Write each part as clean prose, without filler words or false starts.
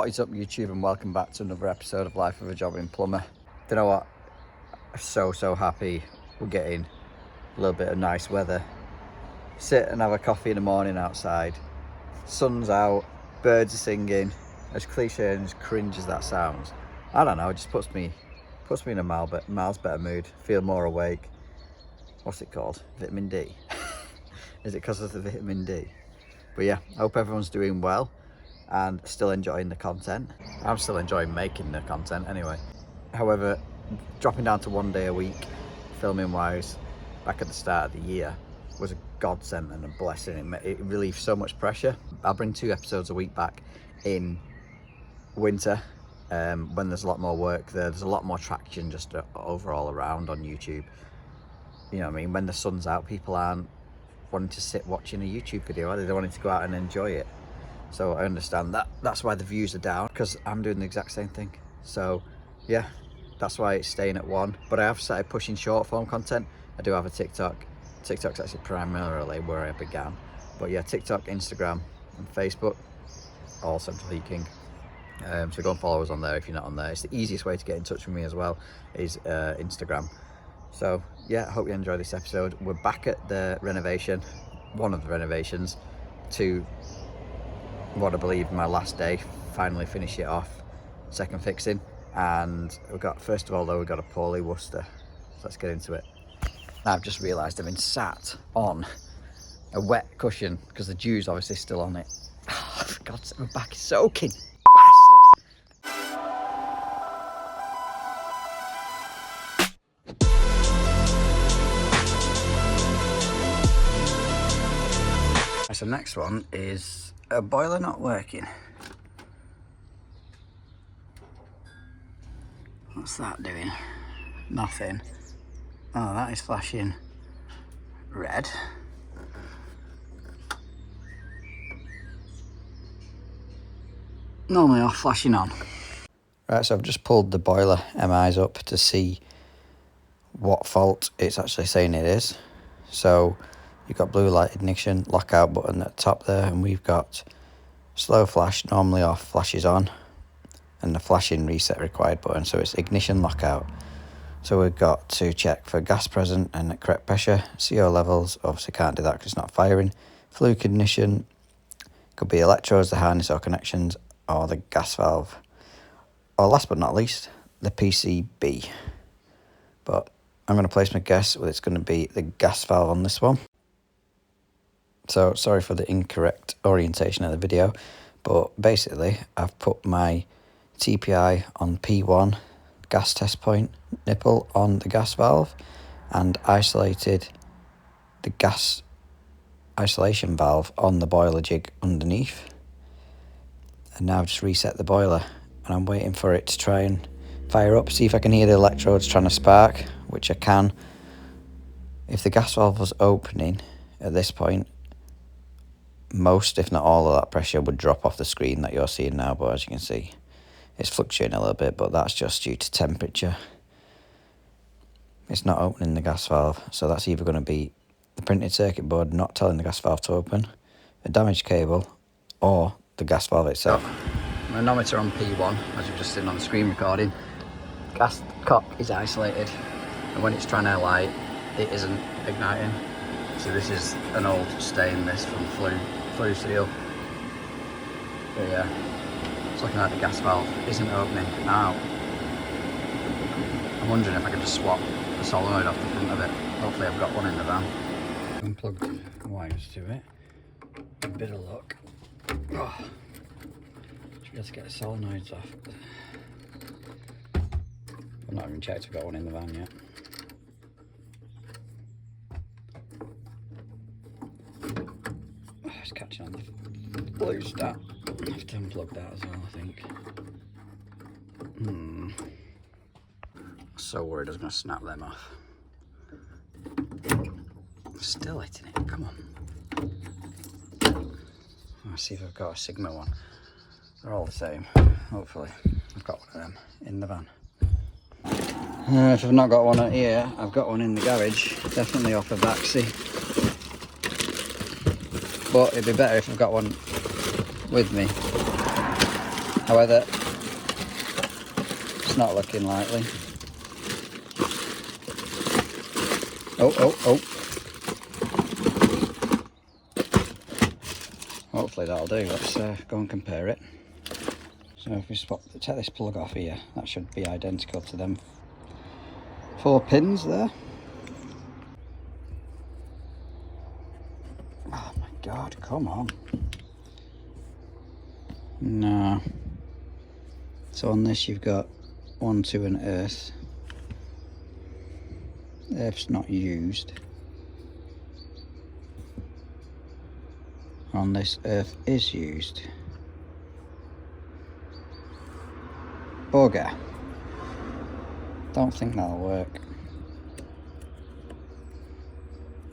What is up, YouTube, and welcome back to another episode of Life of a Jobbing Plumber. You know what? I'm so happy we're getting a little bit of nice weather. Sit and have a coffee in the morning outside. Sun's out, birds are singing. As cliche and as cringe as that sounds, I don't know, it just puts me in a miles better mood. Feel more awake. What's it called? Vitamin D. Is it because of the vitamin D? But yeah, I hope everyone's doing well and still enjoying the content. I'm still enjoying making the content anyway. However, dropping down to 1 day a week, filming wise, back at the start of the year, was a godsend and a blessing. It relieved so much pressure. I'll bring 2 episodes a week back in winter, when there's a lot more work there's a lot more traction just overall around on YouTube. You know what I mean? When the sun's out, people aren't wanting to sit watching a YouTube video, are they? They're wanting to go out and enjoy it. So I understand that. That's why the views are down, because I'm doing the exact same thing. So yeah, that's why it's staying at 1. But I have started pushing short form content. I do have a TikTok. TikTok's actually primarily where I began. But yeah, TikTok, Instagram and Facebook, all central heating. So go and follow us on there if you're not on there. It's the easiest way to get in touch with me as well, is Instagram. So yeah, I hope you enjoy this episode. We're back at the renovation, one of the renovations, to what I believe my last day. Finally finish it off, second fixing. And we've got, first of all though, we've got a poorly Worcester. So let's get into it. I've just realised I've been sat on a wet cushion because the dew's obviously still on it. Oh, for God's sake, my back is soaking. So next one is a boiler not working. What's that doing? Nothing. Oh, that is flashing red. Normally off, flashing on. Right, so I've just pulled the boiler MIs up to see what fault it's actually saying it is. So you've got blue light ignition, lockout button at the top there, and we've got slow flash, normally off, flashes on, and the flashing reset required button. So it's ignition, lockout. So we've got to check for gas present and at correct pressure. CO levels, obviously can't do that because it's not firing. Fluid ignition, could be electrodes, the harness or connections, or the gas valve. Or last but not least, the PCB. But I'm going to place my guess, well, it's going to be the gas valve on this one. So sorry for the incorrect orientation of the video, but basically I've put my TPI on P1 gas test point nipple on the gas valve and isolated the gas isolation valve on the boiler jig underneath. And now I've just reset the boiler and I'm waiting for it to try and fire up, see if I can hear the electrodes trying to spark, which I can. If the gas valve was opening at this point, most, if not all, of that pressure would drop off the screen that you're seeing now, but as you can see, it's fluctuating a little bit, but that's just due to temperature. It's not opening the gas valve, so that's either going to be the printed circuit board not telling the gas valve to open, a damaged cable, or the gas valve itself. Manometer on P1, as you've just seen on the screen recording. Gas cock is isolated, and when it's trying to light, it isn't igniting. So this is an old stainless from flue seal. But yeah, it's looking like the gas valve isn't opening now. I'm wondering if I could just swap the solenoid off the front of it. Hopefully I've got one in the van. Unplugged wires to it. A bit of luck. Oh, should be able to get the solenoids off. I've not even checked if I've got one in the van yet. It's catching on the blue stat. I have to unplug that as well, I think. So worried I was going to snap them off. Still hitting it, come on. Let's see if I've got a Sigma one. They're all the same, hopefully. I've got one of them in the van. If I've not got one out here, I've got one in the garage, definitely off the back seat. But it'd be better if I've got one with me. However, it's not looking likely. Oh. Hopefully that'll do. Let's go and compare it. So if we take this plug off here, that should be identical to them 4 pins there. Oh my god, come on. No. So on this you've got 1, 2 and earth. Earth's not used. On this, earth is used. Bugger. Don't think that'll work.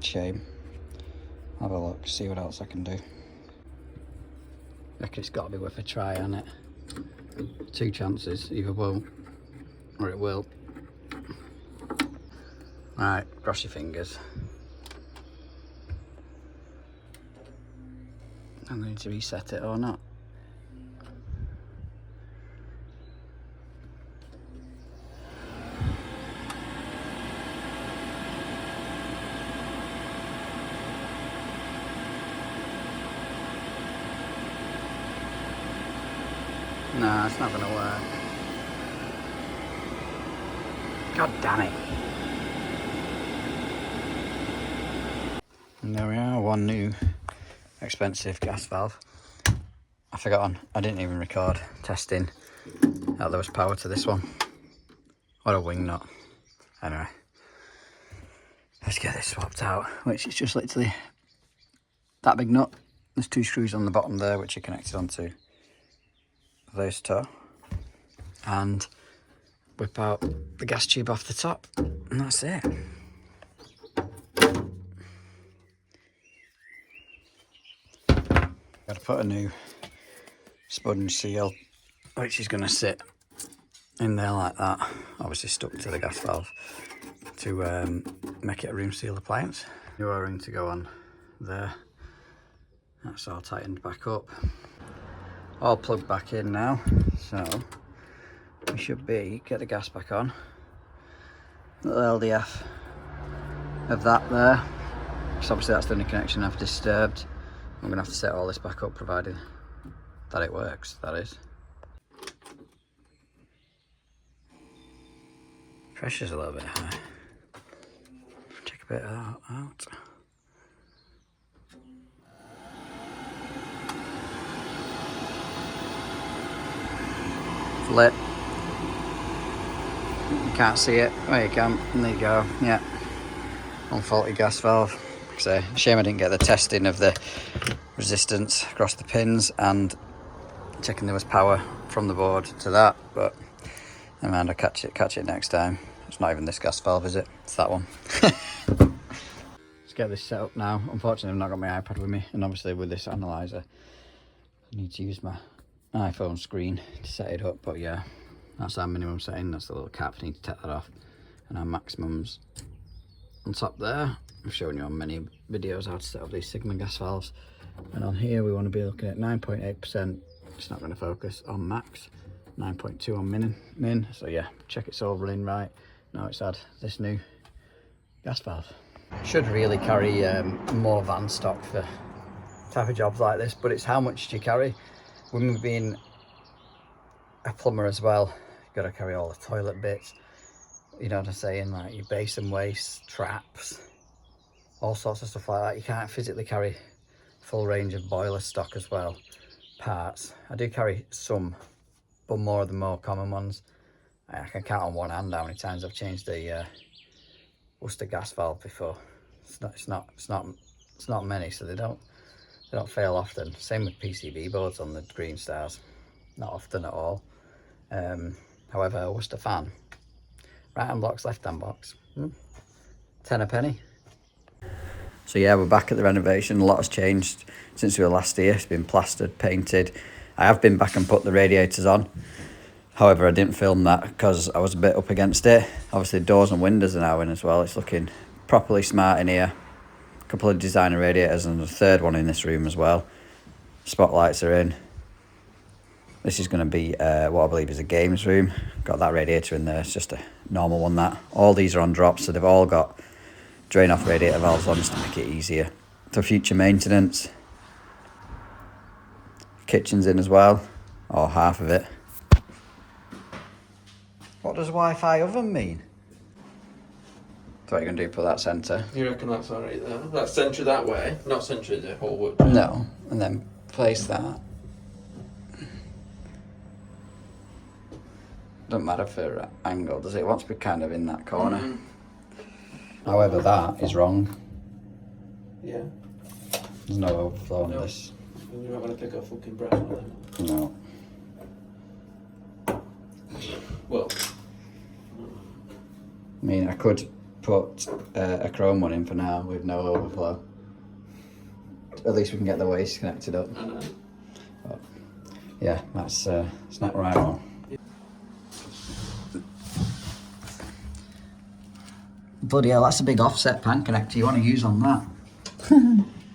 Shame. Have a look, see what else I can do. Reckon it's got to be worth a try, hasn't it? 2 chances, either won't or it will. Right, cross your fingers. I'm going to reset it or not. No, it's not going to work. God damn it. And there we are, one new expensive gas valve. I didn't even record testing that there was power to this one. What a wing nut. Anyway, let's get this swapped out, which is just literally that big nut. There's 2 screws on the bottom there which are connected onto this toe, and whip out the gas tube off the top, and that's it. Got to put a new sponge seal, which is going to sit in there like that, obviously stuck to the gas valve, to make it a room sealed appliance. New O-ring to go on there. That's all tightened back up. All plugged back in now, so we should get the gas back on. Little LDF of that there, because obviously that's the only connection I've disturbed. I'm going to have to set all this back up, provided that it works, that is. Pressure's a little bit high. Take a bit of that out. Lit. You can't see it. Well, you can. And there you go. Yeah. Unfaulty gas valve. So, shame I didn't get the testing of the resistance across the pins and checking there was power from the board to that. But never mind, I'll catch it next time. It's not even this gas valve, is it? It's that one. Let's get this set up now. Unfortunately, I've not got my iPad with me, and obviously with this analyzer, I need to use my iPhone screen to set it up. But yeah, that's our minimum setting. That's the little cap. I need to take that off, and our maximums on top there. I've shown you on many videos how to set up these Sigma gas valves, and on here we want to be looking at 9.8%. It's not going to focus on max. 9.2 on min. So yeah, check it's all running right. Now it's had this new gas valve. Should really carry more van stock for type of jobs like this, but it's how much do you carry. With me being a plumber as well, you've got to carry all the toilet bits, you know what I'm saying, like your basin waste, traps, all sorts of stuff like that. You can't physically carry full range of boiler stock as well, parts. I do carry some, but more of the more common ones. I can count on one hand how many times I've changed the Worcester gas valve before. It's not many, so they don't fail often. Same with PCB boards on the Green Stars, not often at all. However, a Worcester fan, right hand box, left hand box, 10 a penny. So yeah, we're back at the renovation. A lot has changed since we were last here. It's been plastered, painted. I have been back and put the radiators on. However, I didn't film that because I was a bit up against it. Obviously, doors and windows are now in as well. It's looking properly smart in here. A couple of designer radiators and a third one in this room as well. Spotlights are in. This is going to be what I believe is a games room. Got that radiator in there. It's just a normal one. That all these are on drops, so they've all got drain off radiator valves on just to make it easier for future maintenance. Kitchen's in as well, or half of it. What does Wi-Fi oven mean? So what are you going to do, put that centre? You reckon that's alright there? That's centre that way, not centre the whole wood. No, and then place that. Doesn't matter for angle, does it? It wants to be kind of in that corner. However, that is wrong. Yeah. There's no overflow on this. You're not going to pick up fucking brass on it. No. Well. I mean, I could put a chrome one in for now with no overflow. At least we can get the waste connected up. I know. But, yeah, that's it's not the right one. Bloody hell, that's a big offset pan connector you want to use on that.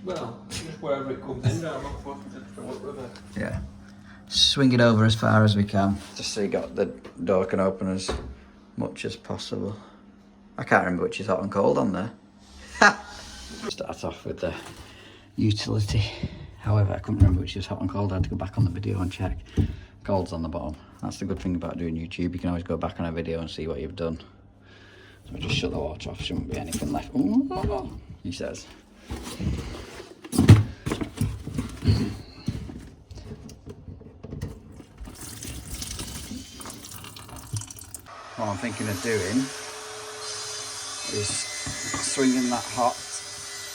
Well, just wherever it comes in, I'm not fucking to throw it with it. Yeah. Swing it over as far as we can, just so you got the door can open as much as possible. I can't remember which is hot and cold on there. Start off with the utility. However, I couldn't remember which is hot and cold. I had to go back on the video and check. Cold's on the bottom. That's the good thing about doing YouTube. You can always go back on a video and see what you've done. So just shut the water off, shouldn't be anything left. Ooh, he says. What I'm thinking of doing is swinging that hot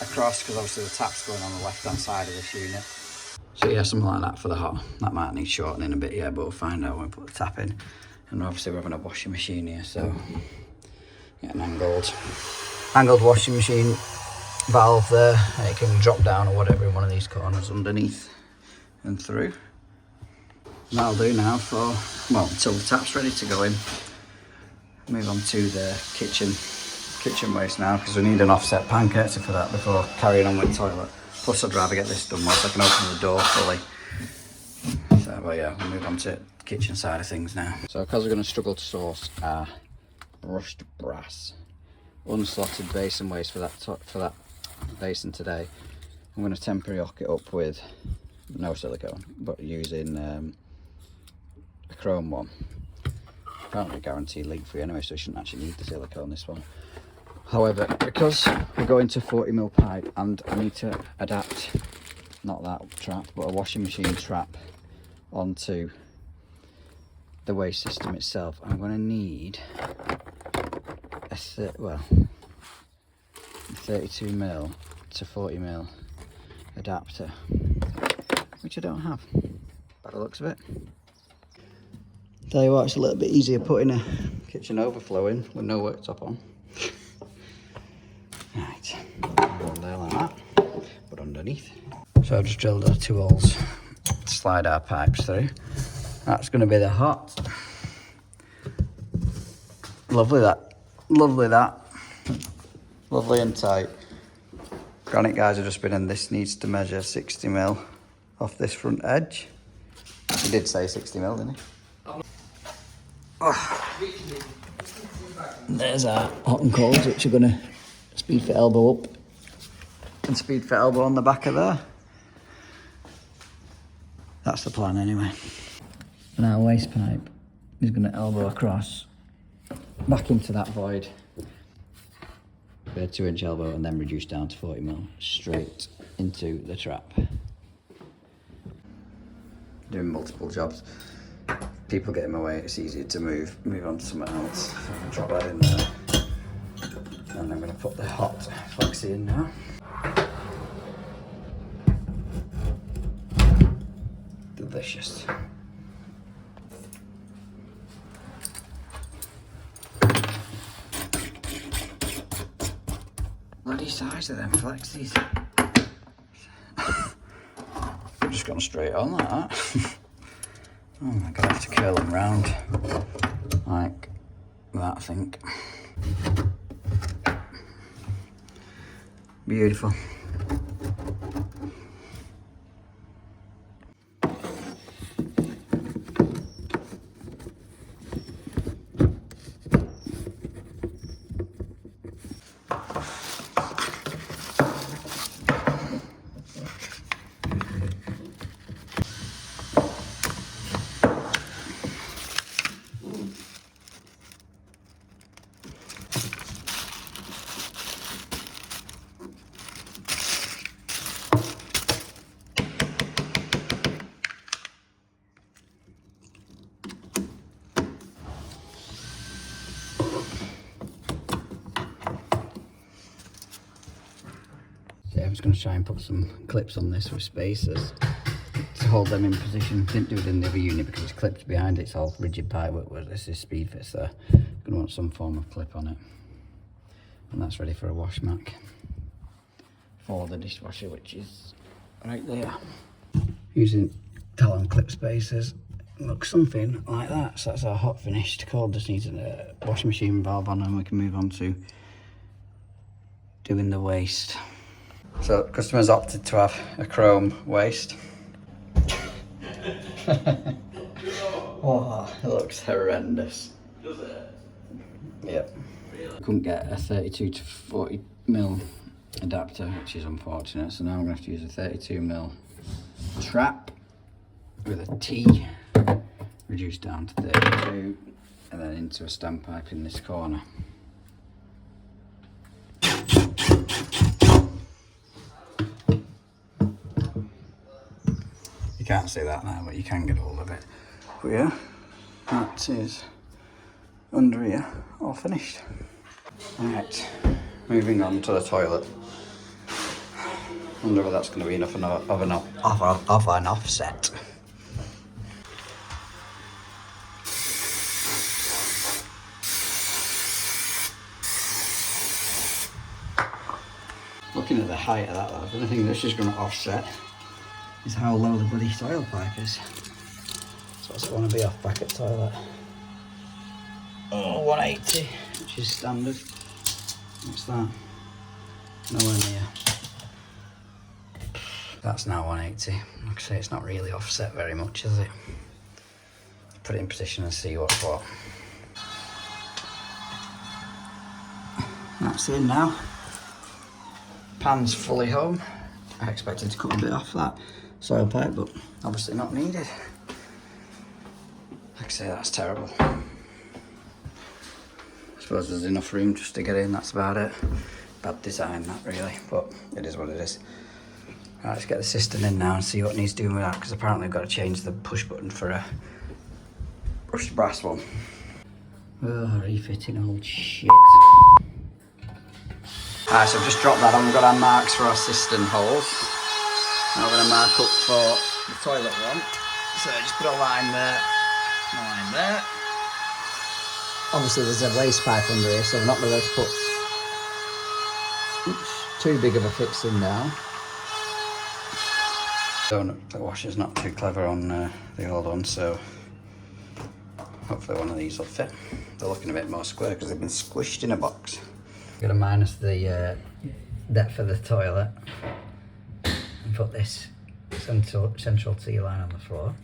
across, because obviously the tap's going on the left hand side of this unit. So yeah, something like that for the hot. That might need shortening a bit, yeah, but we'll find out when we put the tap in. And obviously we're having a washing machine here, so get an angled washing machine valve there, and it can drop down or whatever in one of these corners underneath and through. And that'll do now for, well, until the tap's ready to go in. Move on to the kitchen waste now, because we need an offset pan connector for that before carrying on with the toilet. Plus I'd rather get this done whilst I can open the door fully. So, well, yeah, we'll move on to the kitchen side of things now. So because we're going to struggle to source our brushed brass unslotted basin waste for that basin today, I'm going to temporary hook it up with no silicone, but using a chrome one. Apparently guaranteed leak free anyway, so you shouldn't actually need the silicone this one. However, because we're going to 40mm pipe and I need to adapt, not that trap, but a washing machine trap onto the waste system itself, I'm going to need a 32mm to 40mm adapter, which I don't have by the looks of it. Tell you what, it's a little bit easier putting a kitchen overflow in with no worktop on. Right, one there like that, but underneath. So I've just drilled our 2 holes to slide our pipes through. That's going to be the hot. Lovely that, lovely that. Lovely and tight. Granite guys have just been in. This needs to measure 60mm off this front edge. He did say 60mm, didn't he? Oh. There's our hot and colds, which are going to speed fit elbow up and speed fit elbow on the back of there. That's the plan anyway. And our waste pipe is going to elbow across back into that void. A 2-inch elbow and then reduce down to 40mm straight into the trap. Doing multiple jobs. People get in my way, it's easier to move on to something else. So I can drop that in there. And I'm going to put the hot flexi in now. Delicious. Bloody size of them flexis. I've just gone straight on like that. Oh my god, I have to curl them round like that, I think. Beautiful. just going to try and put some clips on this with spacers to hold them in position. Didn't do it in the other unit because it's clipped behind it. It's all rigid pipework, where this is speed fit, so I'm going to want some form of clip on it. And that's ready for a wash mac for the dishwasher, which is right there. Using Talon clip spacers, looks something like that. So that's our hot finished cord. Just needs a washing machine valve on, and we can move on to doing the waste. So customers opted to have a chrome waste. Oh, it looks horrendous. Does it? Yep. Couldn't get a 32 to 40mm adapter, which is unfortunate. So now I'm going to have to use a 32mm trap with a T, reduced down to 32, and then into a standpipe in this corner. You can't see that now, but you can get hold of it. But yeah, that is under here, all finished. Right, moving on to the toilet. Wonder whether that's going to be enough of an offset. Looking at the height of that, though, the only thing this is going to offset is how low the bloody soil pipe is. So that's want to be off bracket toilet. Oh, 180, which is standard. What's that? Nowhere near. That's now 180. Like I say, it's not really offset very much, is it? Put it in position and see what's what. That's in now. Pan's fully home. I expected to cut a bit off that soil pipe, but obviously not needed. Like I say, that's terrible. I suppose there's enough room just to get in, that's about it. Bad design, that really, but it is what it is. Right, let's get the cistern in now and see what needs doing with that, because apparently I've got to change the push button for a brushed brass one. Oh, refitting old shit. Alright, so I've just dropped that on. We've got our marks for our cistern holes. Now we're going to mark up for the toilet one. So just put a line there, a line there. Obviously there's a waste pipe under here, so we're not going to put too big of a fix in now. So the washer's not too clever on the old one, so hopefully one of these will fit. They're looking a bit more square because they've been squished in a box. Going to minus the depth of the toilet and put this central T-line on the floor.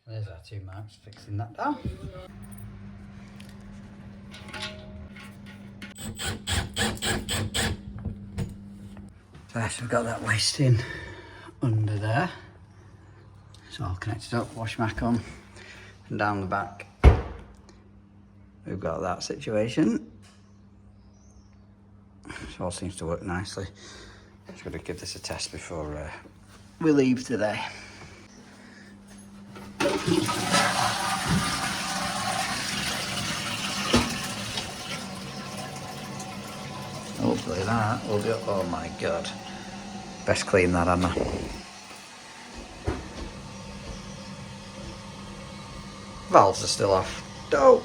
There's our two marks, fixing that down. So we've got that waste in under there. It's all connected up, wash mac on, and down the back we've got that situation. It all seems to work nicely. Just got to give this a test before we leave today. Hopefully that will be, oh my god. Best clean that, Anna. Valves are still off. Dope.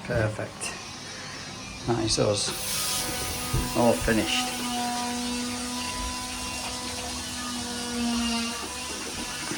Perfect. Nice, us all finished.